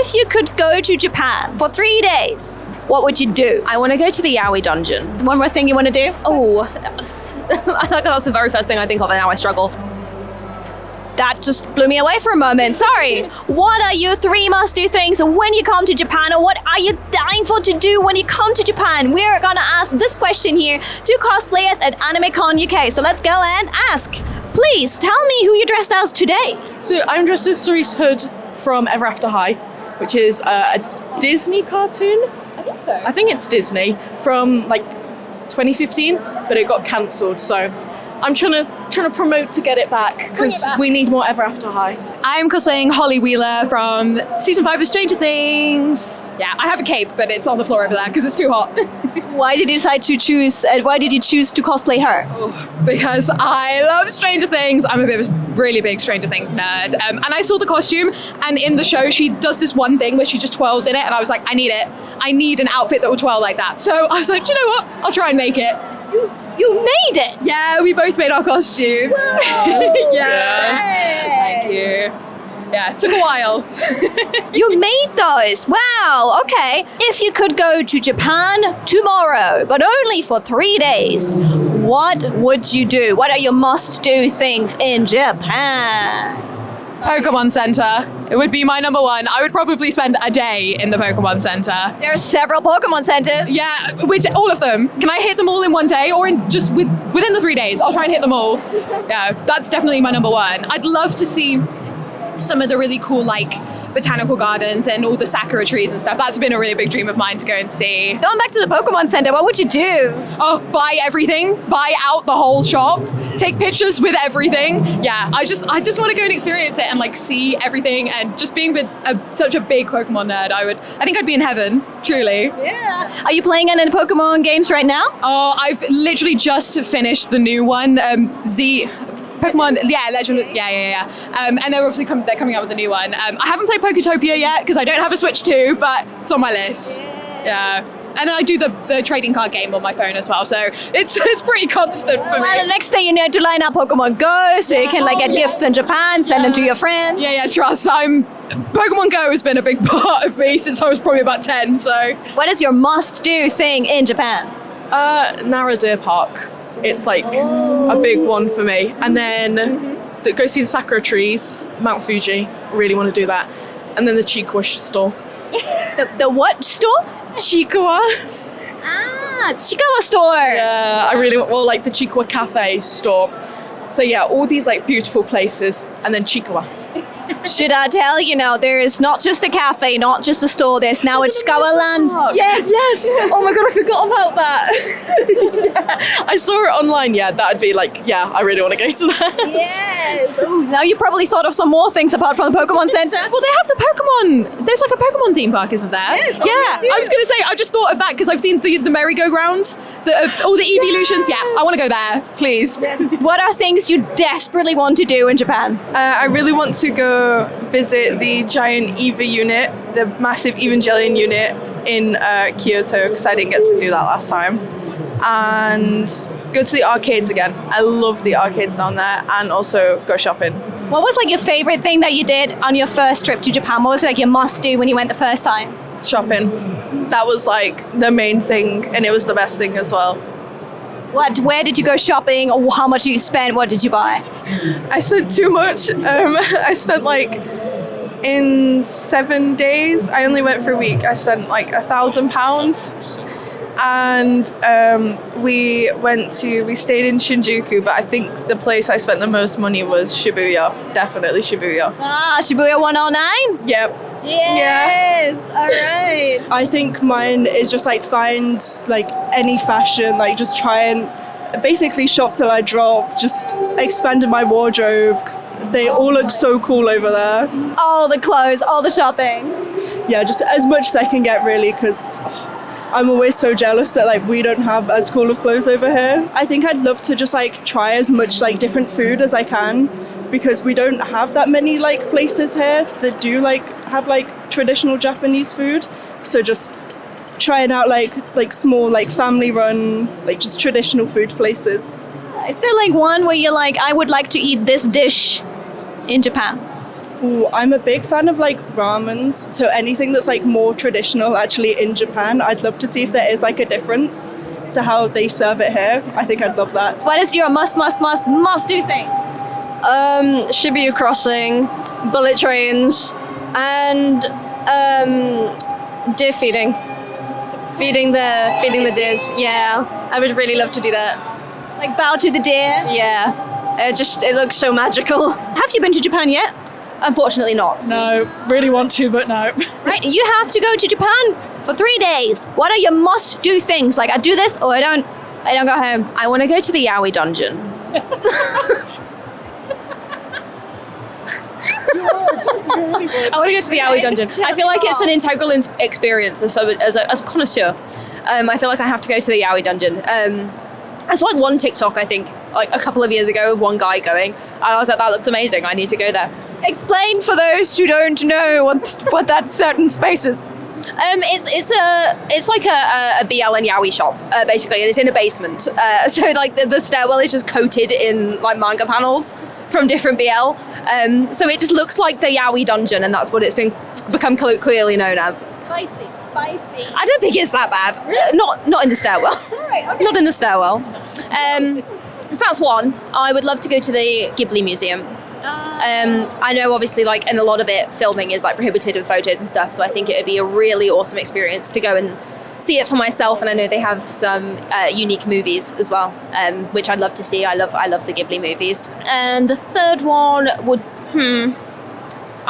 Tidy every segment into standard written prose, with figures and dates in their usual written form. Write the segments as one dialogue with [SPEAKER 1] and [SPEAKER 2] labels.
[SPEAKER 1] If you could go to Japan for 3 days, what would you do?
[SPEAKER 2] I want to go to the Yaoi dungeon.
[SPEAKER 1] One more thing you want to do?
[SPEAKER 2] Oh, that's the very first thing I think of, and now I struggle.
[SPEAKER 1] That just blew me away for a moment. Sorry. What are your 3 must-do things when you come to Japan, or what are you dying for to do when you come to Japan? We're gonna ask this question here to cosplayers at AnimeCon UK. So let's go and ask. Please tell me who you dressed as today.
[SPEAKER 3] So I'm dressed as Cerise Hood from Ever After High, which is a Disney cartoon.
[SPEAKER 2] I think so.
[SPEAKER 3] I think it's Disney from like 2015, but it got cancelled. So I'm trying to promote to get it back because we need more Ever After High.
[SPEAKER 4] I'm cosplaying Holly Wheeler from season 5 of Stranger Things. Yeah, I have a cape, but it's on the floor over there because it's too hot.
[SPEAKER 1] Why did you decide to choose? Why did you choose to cosplay her?
[SPEAKER 4] Because I love Stranger Things. I'm a bit of a really big Stranger Things nerd. And I saw the costume, and in the show, she does this one thing where she just twirls in it, and I was like, I need it. I need an outfit that will twirl like that. So I was like, do you know what? I'll try and make it.
[SPEAKER 1] You made it!
[SPEAKER 4] Yeah, we both made our costumes. Yeah. Thank you. Yeah, it took a while.
[SPEAKER 1] You made those. Wow, okay. If you could go to Japan tomorrow, but only for 3 days, what would you do? What are your must-do things in Japan?
[SPEAKER 4] Pokemon Center. It would be my number one. I would probably spend a day in the Pokemon Center.
[SPEAKER 1] There are several Pokemon centers.
[SPEAKER 4] Yeah, which all of them. Can I hit them all in one day or in just within the 3 days? I'll try and hit them all. Yeah, that's definitely my number one. I'd love to see some of the really cool like botanical gardens and all the sakura trees and stuff. That's been a really big dream of mine to go and see.
[SPEAKER 1] Going back to the Pokemon Center, what would you do?
[SPEAKER 4] Oh, buy everything, buy out the whole shop, take pictures with everything. Yeah, I just want to go and experience it and like see everything, and just being such a big Pokemon nerd, I think I'd be in heaven, truly.
[SPEAKER 1] Yeah. Are you playing any Pokemon games right now?
[SPEAKER 4] Oh, I've literally just finished the new one, Pokemon, yeah, Legend, yeah. And they're obviously they're coming out with a new one. I haven't played Poketopia yet because I don't have a Switch 2, but it's on my list. Yeah. And I do the trading card game on my phone as well, so it's pretty constant for me.
[SPEAKER 1] Well, the next day you need to line up Pokemon Go, so you can like get gifts in Japan, send them to your friends.
[SPEAKER 4] Yeah, trust. Pokemon Go has been a big part of me since I was probably about 10, so.
[SPEAKER 1] What is your must-do thing in Japan?
[SPEAKER 3] Nara Deer Park. It's like a big one for me. And then go see the sakura trees, Mount Fuji. Really want to do that. And then the Chikuwa store.
[SPEAKER 1] The what store?
[SPEAKER 3] Chikuwa.
[SPEAKER 1] Ah, Chikawa store.
[SPEAKER 3] Yeah, I really want, well, like the Chikuwa cafe store. So yeah, all these like beautiful places, and then Chikuwa.
[SPEAKER 1] Should I tell you now, there is not just a cafe, not just a store, there's now a Chikawa land.
[SPEAKER 3] Yes. Oh my god, I forgot about that. Yeah. I saw it online. Yeah, that would be like, yeah, I really want to go to that.
[SPEAKER 1] Yes. Ooh, now you probably thought of some more things apart from the Pokemon Center.
[SPEAKER 4] Well, they have the Pokemon. There's like a Pokemon theme park, isn't there?
[SPEAKER 1] Yes,
[SPEAKER 4] yeah. I was going to say, I just thought of that because I've seen the merry-go-round, all the evolutions. Yeah, I want to go there, please.
[SPEAKER 1] What are things you desperately want to do in Japan?
[SPEAKER 5] I really want to go visit the giant EVA unit, the massive Evangelion unit in Kyoto, because I didn't get to do that last time. And go to the arcades again. I love the arcades down there, and also go shopping.
[SPEAKER 1] What was like your favorite thing that you did on your first trip to Japan? What was like your must-do when you went the first time?
[SPEAKER 5] Shopping. That was like the main thing, and it was the best thing as well.
[SPEAKER 1] Where did you go shopping, or how much you spent? What did you buy?
[SPEAKER 5] I spent too much. I spent like, in 7 days, I only went for a week, I spent like £1,000. And we stayed in Shinjuku, but I think the place I spent the most money was Shibuya. Definitely Shibuya.
[SPEAKER 1] Ah, Shibuya 109?
[SPEAKER 5] Yep.
[SPEAKER 1] Yes, all right.
[SPEAKER 6] I think mine is just like find like any fashion, like just try and basically shop till I drop, just expanded my wardrobe because they all look so cool over there.
[SPEAKER 1] All the clothes, all the shopping.
[SPEAKER 6] Yeah, just as much as I can get really, because I'm always so jealous that like we don't have as cool of clothes over here. I think I'd love to just like try as much like different food as I can, because we don't have that many like places here that do like have like traditional Japanese food. So just trying out like small like family run like just traditional food places.
[SPEAKER 1] Is there like one where you're like, I would like to eat this dish in Japan?
[SPEAKER 6] Ooh, I'm a big fan of like ramens, so anything that's like more traditional actually in Japan. I'd love to see if there is like a difference to how they serve it here. I think I'd love that.
[SPEAKER 1] What is your must do thing?
[SPEAKER 2] Shibuya Crossing, bullet trains, and deer feeding. Feeding the deers. Yeah, I would really love to do that.
[SPEAKER 1] Like bow to the deer?
[SPEAKER 2] Yeah, it looks so magical.
[SPEAKER 1] Have you been to Japan yet?
[SPEAKER 2] Unfortunately not.
[SPEAKER 3] No, really want to, but no.
[SPEAKER 1] Right, you have to go to Japan for 3 days. What are your must do things? Like I do this or I don't go home.
[SPEAKER 2] I want to go to the Yaoi dungeon. I want to go to the Yaoi dungeon. I feel like it's an integral experience as a connoisseur. I feel like I have to go to the Yaoi dungeon. I saw like one TikTok, I think, like a couple of years ago of one guy going, and I was like, that looks amazing, I need to go there.
[SPEAKER 1] Explain for those who don't know what that certain space is.
[SPEAKER 2] It's like a BL and yaoi shop, basically, and it's in a basement. So like the stairwell is just coated in like manga panels from different BL. So it just looks like the yaoi dungeon, and that's what it's become colloquially known as.
[SPEAKER 1] Spicy.
[SPEAKER 2] I don't think it's that bad. Not in the stairwell.
[SPEAKER 1] Right, okay.
[SPEAKER 2] Not in the stairwell. So that's one. I would love to go to the Ghibli Museum. I know obviously like in a lot of it filming is like prohibited in photos and stuff, so I think it would be a really awesome experience to go and see it for myself, and I know they have some unique movies as well, which I'd love to see. I love the Ghibli movies. And the third one would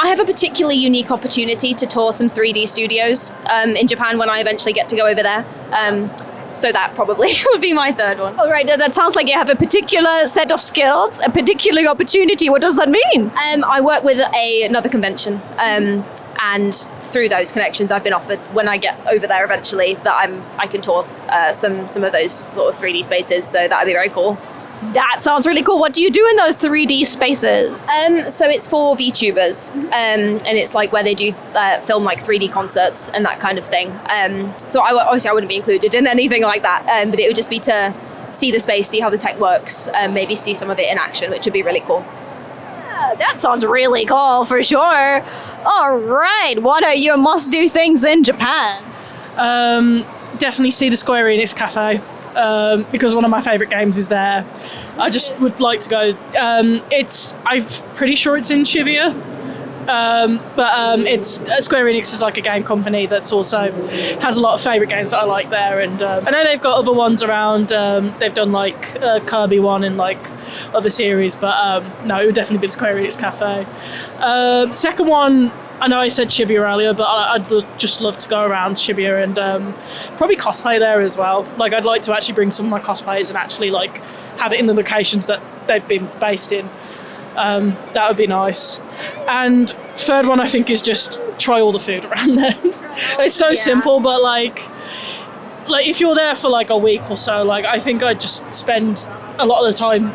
[SPEAKER 2] I have a particularly unique opportunity to tour some 3D studios in Japan when I eventually get to go over there. So that probably would be my third one.
[SPEAKER 1] All right, that sounds like you have a particular set of skills, a particular opportunity. What does that mean?
[SPEAKER 2] I work with another convention, and through those connections, I've been offered when I get over there eventually that I can tour some of those sort of 3D spaces. So that would be very cool.
[SPEAKER 1] That sounds really cool. What do you do in those 3D spaces?
[SPEAKER 2] So it's for VTubers, and it's like where they do film like 3D concerts and that kind of thing. So obviously I wouldn't be included in anything like that, but it would just be to see the space, see how the tech works, maybe see some of it in action, which would be really cool.
[SPEAKER 1] Yeah, that sounds really cool for sure. All right, what are your must-do things in Japan?
[SPEAKER 3] Definitely see the Square Enix cafe. Because one of my favourite games is there. I just would like to go. I'm pretty sure it's in Shibuya, but it's Square Enix is like a game company that's also has a lot of favourite games that I like there, and I know they've got other ones around. They've done like a Kirby one and like other series, but no, it would definitely be the Square Enix cafe. Second one, I know I said Shibuya earlier, but I'd just love to go around Shibuya and probably cosplay there as well. Like, I'd like to actually bring some of my cosplays and actually like have it in the locations that they've been based in. That would be nice. And third one, I think, is just try all the food around there. It's so simple, but like if you're there for like a week or so, like I think I'd just spend a lot of the time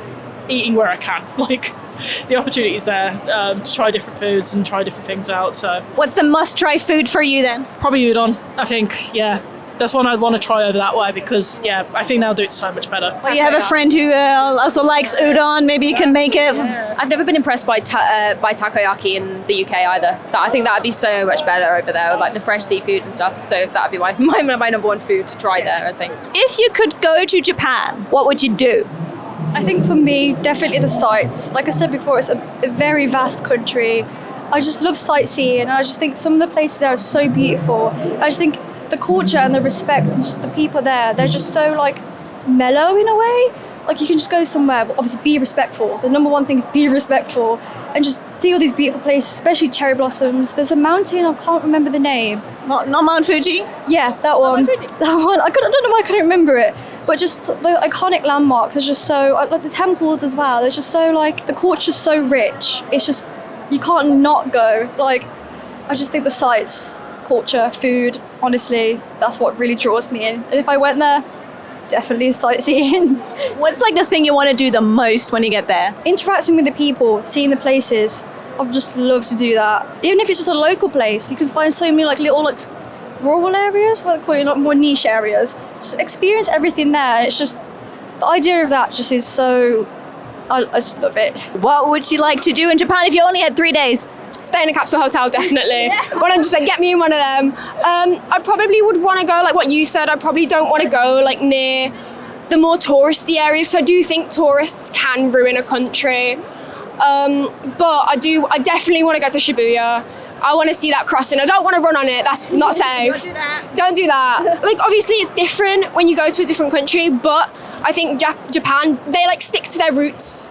[SPEAKER 3] eating where I can. Like, the opportunity is there to try different foods and try different things out. So
[SPEAKER 1] What's the must-try food for you then?
[SPEAKER 3] probably udon, I think. Yeah, that's one I'd want to try over that way because I think they'll do it so much better.
[SPEAKER 1] Well, you have a friend who also likes udon. Maybe you can make it.
[SPEAKER 2] I've never been impressed by takoyaki in the UK either. I think that would be so much better over there with like the fresh seafood and stuff. So that would be my number one food to try there, I think.
[SPEAKER 1] If you could go to Japan, what would you do?
[SPEAKER 7] I think for me, definitely the sights. Like I said before, it's a very vast country. I just love sightseeing, and I just think some of the places there are so beautiful. I just think the culture and the respect and just the people there, they're just so like mellow in a way. Like you can just go somewhere, but obviously be respectful. The number one thing is be respectful and just see all these beautiful places, especially cherry blossoms. There's a mountain, I can't remember the name.
[SPEAKER 1] Not Mount Fuji?
[SPEAKER 7] Yeah, that one. That one. I don't know why I couldn't remember it. But just the iconic landmarks are just so, like the temples as well. There's just so like, the culture's so rich. It's just, you can't not go. Like, I just think the sights, culture, food, honestly, that's what really draws me in. And if I went there, definitely sightseeing.
[SPEAKER 1] What's like the thing you want to do the most when you get there?
[SPEAKER 7] Interacting with the people, seeing the places, I would just love to do that. Even if it's just a local place, you can find so many like little like rural areas, what they call it, like more niche areas. Just experience everything there. It's just, the idea of that just is so, I just love it.
[SPEAKER 1] What would you like to do in Japan if you only had 3 days?
[SPEAKER 8] Stay in a capsule hotel, definitely. 100%, get me in one of them. I probably would want to go, like what you said, I probably don't want to go like near the more touristy areas. So I do think tourists can ruin a country. But I definitely want to go to Shibuya. I want to see that crossing. I don't want to run on it. That's not safe. Don't do that. Like, obviously it's different when you go to a different country, but I think Japan, they like stick to their roots.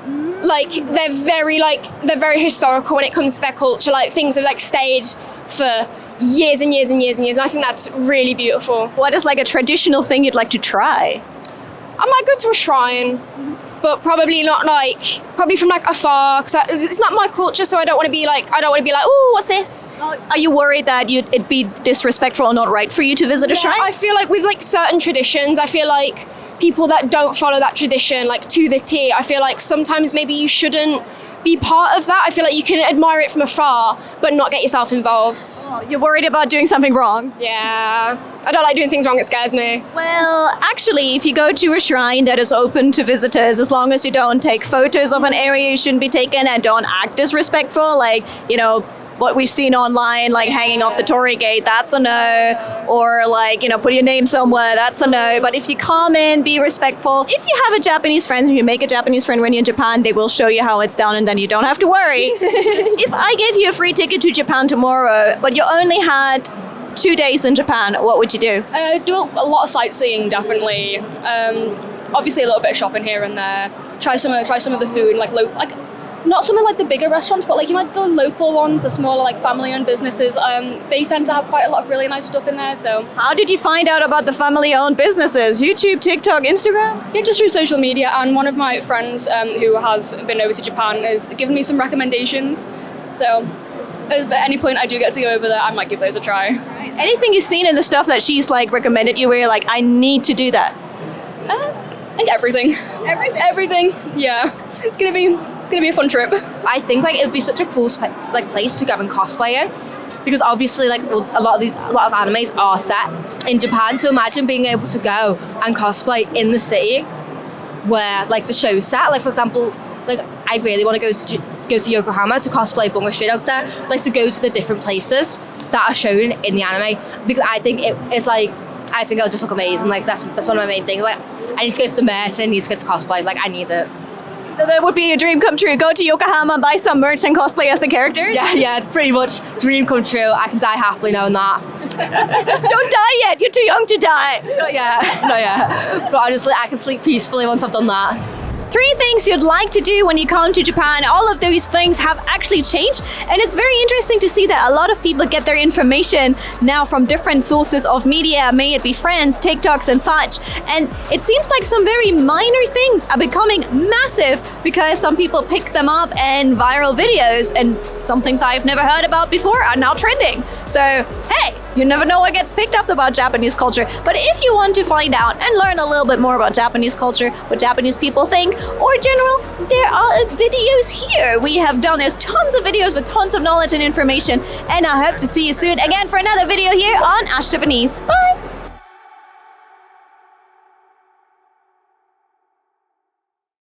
[SPEAKER 8] Like, they're very historical when it comes to their culture. Like, things have like stayed for years and years and years and years. And I think that's really beautiful.
[SPEAKER 1] What is like a traditional thing you'd like to try?
[SPEAKER 8] I might go to a shrine, but probably from like afar, because it's not my culture, so I don't want to be like, oh, what's this?
[SPEAKER 1] Are you worried that it'd be disrespectful or not right for you to visit a shrine?
[SPEAKER 8] I feel like with like certain traditions, I feel like people that don't follow that tradition like to the T, I feel like sometimes maybe you shouldn't be part of that. I feel like you can admire it from afar, but not get yourself involved.
[SPEAKER 1] You're worried about doing something wrong?
[SPEAKER 8] Yeah. I don't like doing things wrong, it scares me.
[SPEAKER 1] Well, actually, if you go to a shrine that is open to visitors, as long as you don't take photos of an area you shouldn't be taken and don't act disrespectful, like, you know, what we've seen online, like hanging off the torii gate, that's a no. Or like, you know, put your name somewhere, that's a no. But if you come in, be respectful. If you have a Japanese friend and you make a Japanese friend when you're in Japan, they will show you how it's done and then you don't have to worry. If I gave you a free ticket to Japan tomorrow, but you only had 2 days in Japan, what would you do?
[SPEAKER 2] Do a lot of sightseeing, definitely. Obviously a little bit of shopping here and there. Try some of the food, not some of like the bigger restaurants, but like, you know, like the local ones, the smaller like family-owned businesses. They tend to have quite a lot of really nice stuff in there. So,
[SPEAKER 1] how did you find out about the family-owned businesses? YouTube, TikTok, Instagram?
[SPEAKER 2] Yeah, just through social media. And one of my friends who has been over to Japan has given me some recommendations. So, at any point I do get to go over there, I might give those a try.
[SPEAKER 1] Anything you've seen in the stuff that she's like recommended you where you're like, I need to do that?
[SPEAKER 2] I think everything. Everything. Yeah. It's gonna be a fun trip.
[SPEAKER 9] I think like it would be such a cool place to go and cosplay in, because obviously like a lot of animes are set in Japan. So imagine being able to go and cosplay in the city where like the show's set. Like for example, like I really want to go to Yokohama to cosplay Bunga Stray Dogs there. Like to go to the different places that are shown in the anime, because I think I think it'll just look amazing. Like that's one of my main things. Like I need to go for the merch and I need to get to cosplay. Like I need it.
[SPEAKER 1] So that would be a dream come true. Go to Yokohama and buy some merch and cosplay as the characters?
[SPEAKER 9] Yeah, it's pretty much dream come true. I can die happily knowing that.
[SPEAKER 1] Don't die yet. You're too young to die.
[SPEAKER 9] Not yet. But honestly, I can sleep peacefully once I've done that.
[SPEAKER 1] 3 things you'd like to do when you come to Japan. All of those things have actually changed, and it's very interesting to see that a lot of people get their information now from different sources of media, may it be friends, TikToks and such. And it seems like some very minor things are becoming massive because some people pick them up and viral videos, and some things I've never heard about before are now trending. So hey, you never know what gets picked up about Japanese culture. But if you want to find out and learn a little bit more about Japanese culture, what Japanese people think, or general, there are videos here we have done. There's tons of videos with tons of knowledge and information, and I hope to see you soon again for another video here on Ash Japanese. Bye!